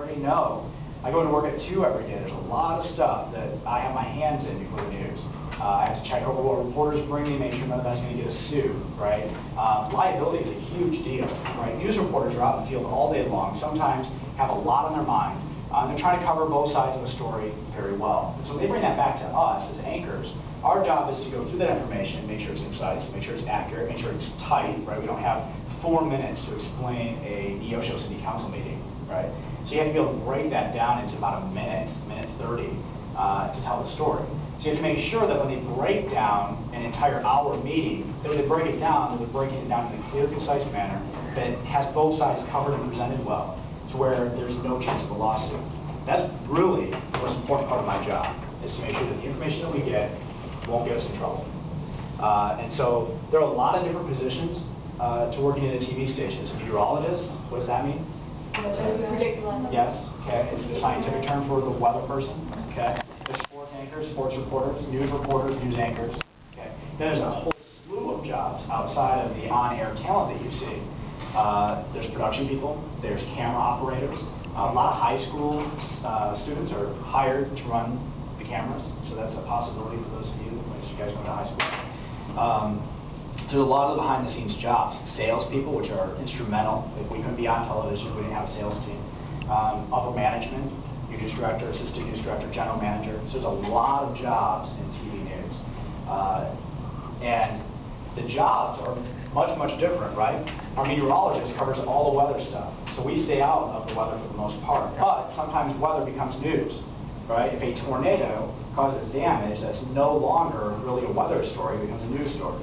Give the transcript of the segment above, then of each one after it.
already know. I go into work at 2 every day. There's a lot of stuff that I have my hands in before the news. I have to check over what reporters bring me, make sure none of that's going to get a suit, right? Liability is a huge deal, right? News reporters are out in the field all day long, sometimes have a lot on their mind. They're trying to cover both sides of a story very well. And so they bring that back to us as anchors. Our job is to go through that information, make sure it's concise, make sure it's accurate, make sure it's tight, right? We don't have 4 minutes to explain a Neosho City Council meeting, right? So you have to be able to break that down into about a minute 30 to tell the story. So you have to make sure that when they break down an entire hour meeting, that when they break it down, they're breaking it down in a clear, concise manner that has both sides covered and presented well, to where there's no chance of a lawsuit. That's really the most important part of my job, is to make sure that the information that we get won't get us in trouble. And so there are a lot of different positions to working in a TV station. So meteorologist, what does that mean? Yes, okay. It's the scientific term for the weather person, okay. There's sports anchors, sports reporters, news anchors, okay. Then there's a whole slew of jobs outside of the on-air talent that you see. There's production people, there's camera operators. A lot of high school students are hired to run the cameras, so that's a possibility for those of you, as you guys went to high school. There's a lot of the behind-the-scenes jobs. Salespeople, which are instrumental. If we couldn't be on television, we didn't have a sales team. Upper management, your news director, assistant news director, general manager. So there's a lot of jobs in TV news. And the jobs are much different, right? Our meteorologist covers all the weather stuff. So we stay out of the weather for the most part. But sometimes weather becomes news, right? If a tornado causes damage, that's no longer really a weather story, it becomes a news story.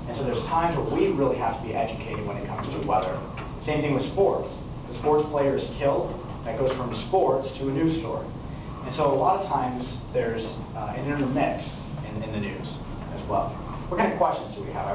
And so there's times where we really have to be educated when it comes to weather. Same thing with sports. The sports player is killed, that goes from sports to a news story. And so a lot of times there's an intermix in the news as well. What kind of questions do we have?